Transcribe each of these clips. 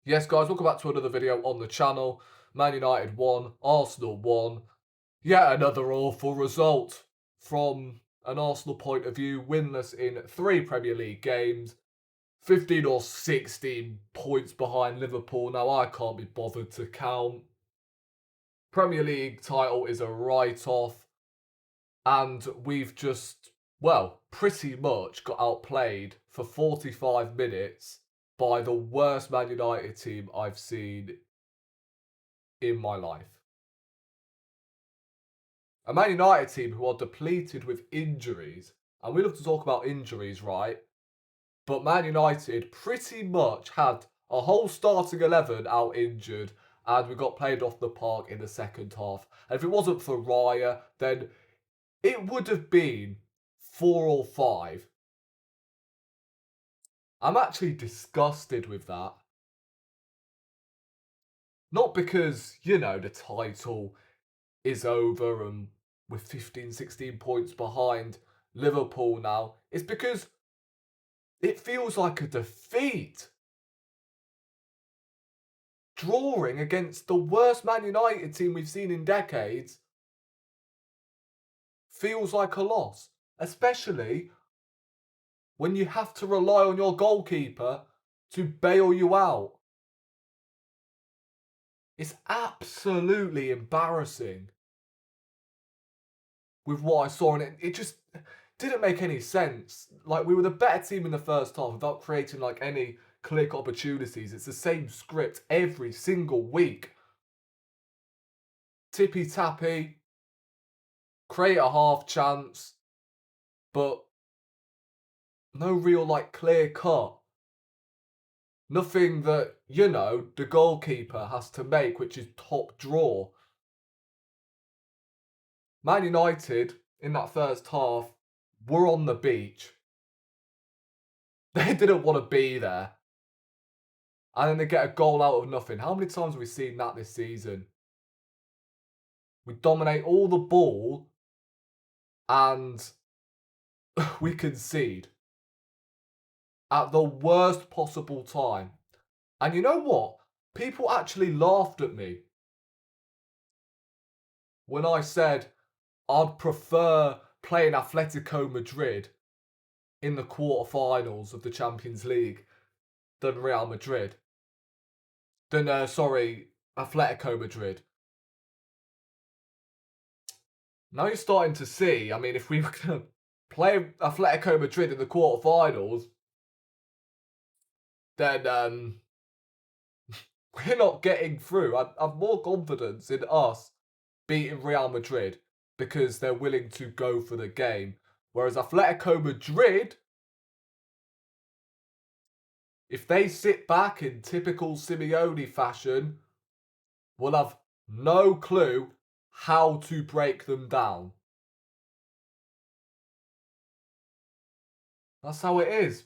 Yes, guys, welcome back to another video on the channel. Man United won, Arsenal won. Yet another awful result from an Arsenal point of view. Winless in 3 Premier League games, 15 or 16 points behind Liverpool. Now, I can't be bothered to count. Premier League title is a write-off, and we've just, well, pretty much got outplayed for 45 minutes by the worst Man United team I've seen in my life. A Man United team who are depleted with injuries, and we love to talk about injuries, right? But Man United pretty much had a whole starting 11 out injured, and we got played off the park in the second half. And if it wasn't for Raya, then it would have been 4 or 5. I'm actually disgusted with that. Not because, the title is over and we're 15, 16 points behind Liverpool now. It's because it feels like a defeat. Drawing against the worst Man United team we've seen in decades feels like a loss, especially when you have to rely on your goalkeeper to bail you out. It's absolutely embarrassing with what I saw, and it just didn't make any sense. Like, we were the better team in the first half without creating like any clear opportunities. It's the same script every single week. Tippy tappy, create a half chance, but no real like clear cut. Nothing that, the goalkeeper has to make, which is top draw. Man United in that first half were on the beach. They didn't want to be there. And then they get a goal out of nothing. How many times have we seen that this season? We dominate all the ball and we concede at the worst possible time. And you know what? People actually laughed at me when I said I'd prefer playing Atletico Madrid in the quarterfinals of the Champions League than Real Madrid. Atletico Madrid. Now you're starting to see, if we were going to play Atletico Madrid in the quarterfinals, then we're not getting through. I've more confidence in us beating Real Madrid because they're willing to go for the game. Whereas Atletico Madrid, if they sit back in typical Simeone fashion, will have no clue how to break them down. That's how it is.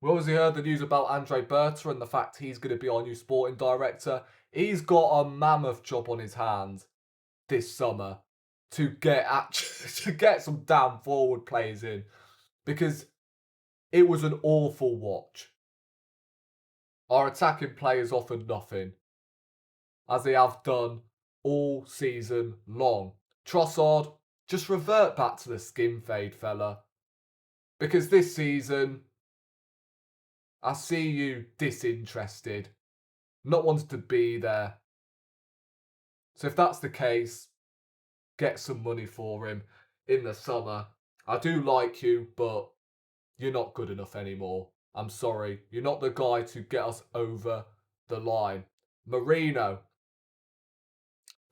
We obviously heard the news about Andre Berta and the fact he's going to be our new sporting director. He's got a mammoth job on his hands this summer to get some damn forward players in, because it was an awful watch. Our attacking players offered nothing, as they have done all season long. Trossard, just revert back to the skin fade, fella. Because this season, I see you disinterested, not wanting to be there. So if that's the case, get some money for him in the summer. I do like you, but you're not good enough anymore. I'm sorry. You're not the guy to get us over the line. Merino,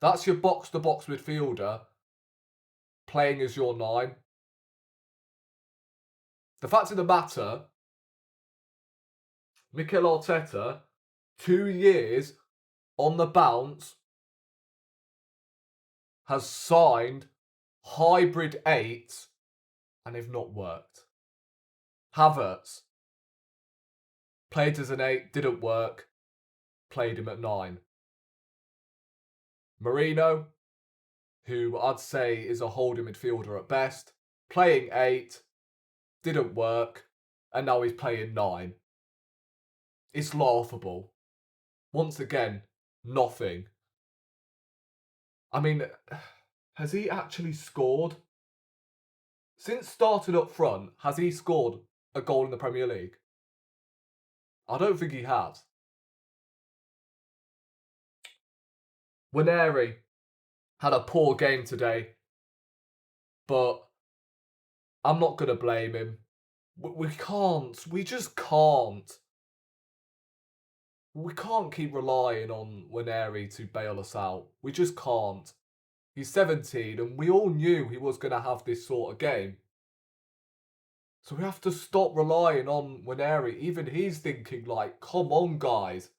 that's your box-to-box midfielder playing as your 9. The fact of the matter, Mikel Arteta, 2 years on the bounce, has signed hybrid 8s and they've not worked. Havertz played as an 8, didn't work, played him at 9. Merino, who I'd say is a holding midfielder at best, playing 8, didn't work, and now he's playing 9. It's laughable. Once again, nothing. I mean, has he actually scored? Since starting up front, has he scored a goal in the Premier League? I don't think he has. Nwaneri had a poor game today, but I'm not going to blame him. We can't. We just can't. We can't keep relying on Nwaneri to bail us out. We just can't. He's 17 and we all knew he was going to have this sort of game. So we have to stop relying on Nwaneri. Even he's thinking like, come on guys.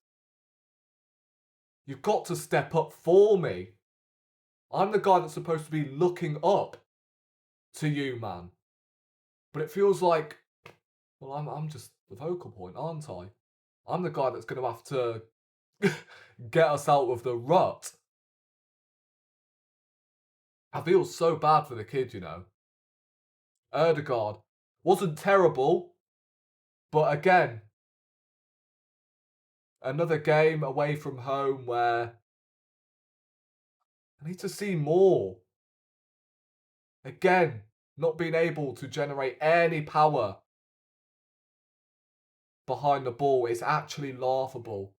You've got to step up for me. I'm the guy that's supposed to be looking up to you, man. But it feels like, well, I'm just the focal point, aren't I? I'm the guy that's going to have to get us out of the rut. I feel so bad for the kid, you know. Ødegaard wasn't terrible, but again, another game away from home where I need to see more. Again, not being able to generate any power behind the ball is actually laughable.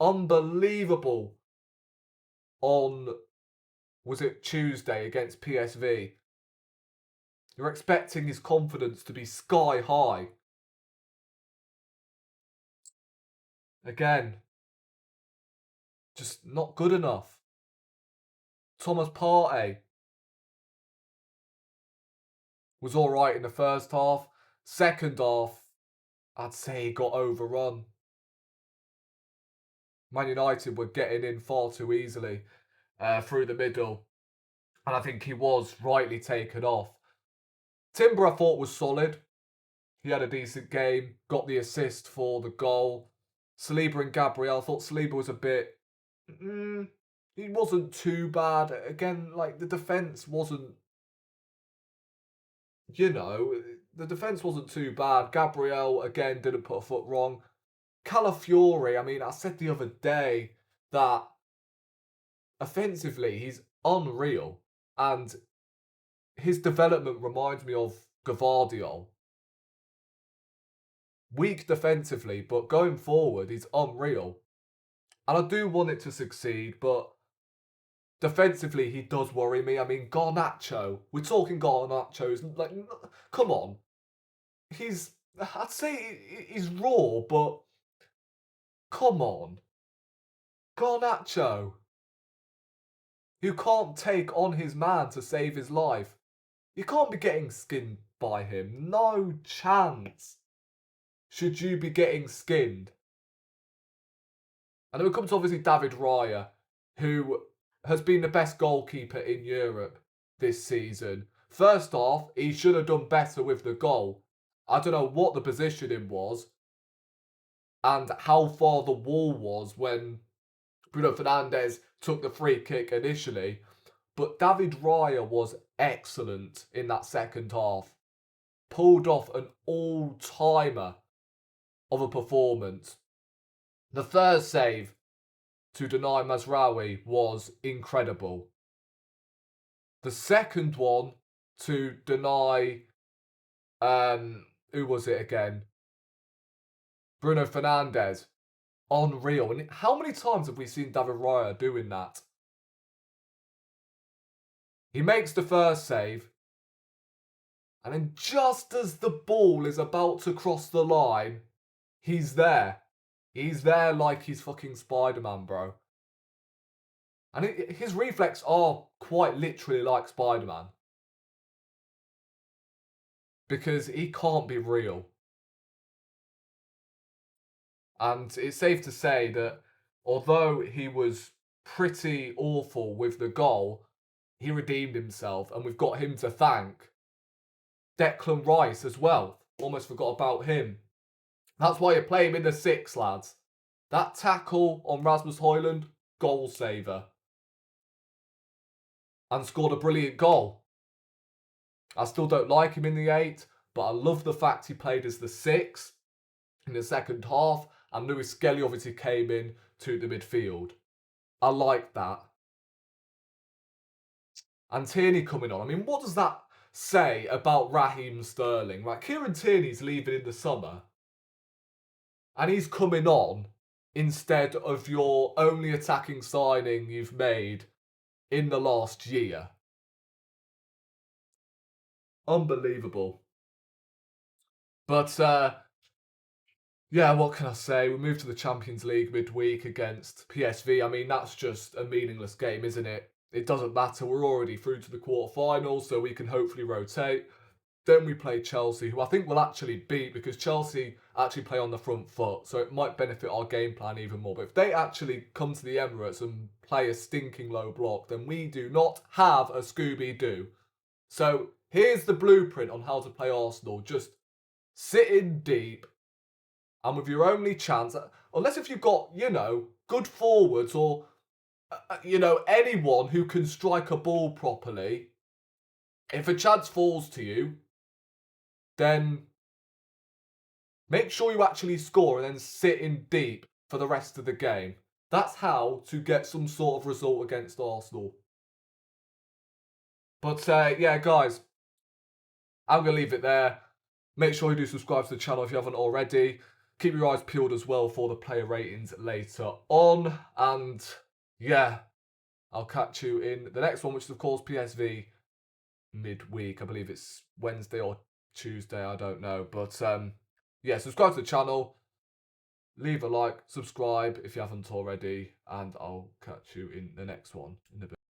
Unbelievable on, was it Tuesday against PSV? You're expecting his confidence to be sky high. Again, just not good enough. Thomas Partey was alright in the first half. Second half, I'd say he got overrun. Man United were getting in far too easily through the middle. And I think he was rightly taken off. Timber, I thought, was solid. He had a decent game, got the assist for the goal. Saliba and Gabriel, I thought Saliba was a bit... he wasn't too bad. Again, like, the defence wasn't... You know, the defence wasn't too bad. Gabriel, again, didn't put a foot wrong. Calafiori, I mean, I said the other day that offensively, he's unreal. And his development reminds me of Gvardiol. Weak defensively, but going forward, he's unreal. And I do want it to succeed, but defensively, he does worry me. I mean, Garnacho. We're talking Garnacho's. Like, come on. I'd say he's raw, but come on. Garnacho, who can't take on his man to save his life. You can't be getting skinned by him. No chance should you be getting skinned. And then we come to obviously David Raya, who has been the best goalkeeper in Europe this season. First off, he should have done better with the goal. I don't know what the positioning was and how far the wall was when Bruno Fernandes took the free kick initially. But David Raya was excellent in that second half. Pulled off an all-timer of a performance. The first save to deny Mazraoui was incredible. The second one to deny, who was it again? Bruno Fernandes. Unreal. And how many times have we seen David Raya doing that? He makes the first save. And then just as the ball is about to cross the line, he's there. He's there like he's fucking Spider-Man, bro. And his reflexes are quite literally like Spider-Man. Because he can't be real. And it's safe to say that although he was pretty awful with the goal, he redeemed himself. And we've got him to thank. Declan Rice as well. Almost forgot about him. That's why you play him in the 6, lads. That tackle on Rasmus Højlund, goal saver. And scored a brilliant goal. I still don't like him in the 8, but I love the fact he played as the 6 in the second half. and Lewis Skelly obviously came in to the midfield. I like that. And Tierney coming on. I mean, what does that say about Raheem Sterling? Right, Kieran Tierney's leaving in the summer, and he's coming on instead of your only attacking signing you've made in the last year. Unbelievable. But yeah, what can I say? We moved to the Champions League midweek against PSV. I mean, that's just a meaningless game, isn't it? It doesn't matter. We're already through to the quarterfinals, so we can hopefully rotate. Then we play Chelsea, who I think we'll actually beat because Chelsea actually play on the front foot, so it might benefit our game plan even more. But if they actually come to the Emirates and play a stinking low block, then we do not have a Scooby-Doo. So here's the blueprint on how to play Arsenal. Just sit in deep, and with your only chance, unless if you've got, good forwards or, anyone who can strike a ball properly, if a chance falls to you, then make sure you actually score and then sit in deep for the rest of the game. That's how to get some sort of result against Arsenal. But yeah, guys, I'm going to leave it there. Make sure you do subscribe to the channel if you haven't already. Keep your eyes peeled as well for the player ratings later on. And yeah, I'll catch you in the next one, which is of course PSV midweek. I believe it's Wednesday or Tuesday, I don't know. But yeah, subscribe to the channel. Leave a like, subscribe if you haven't already, and I'll catch you in the next one in a bit.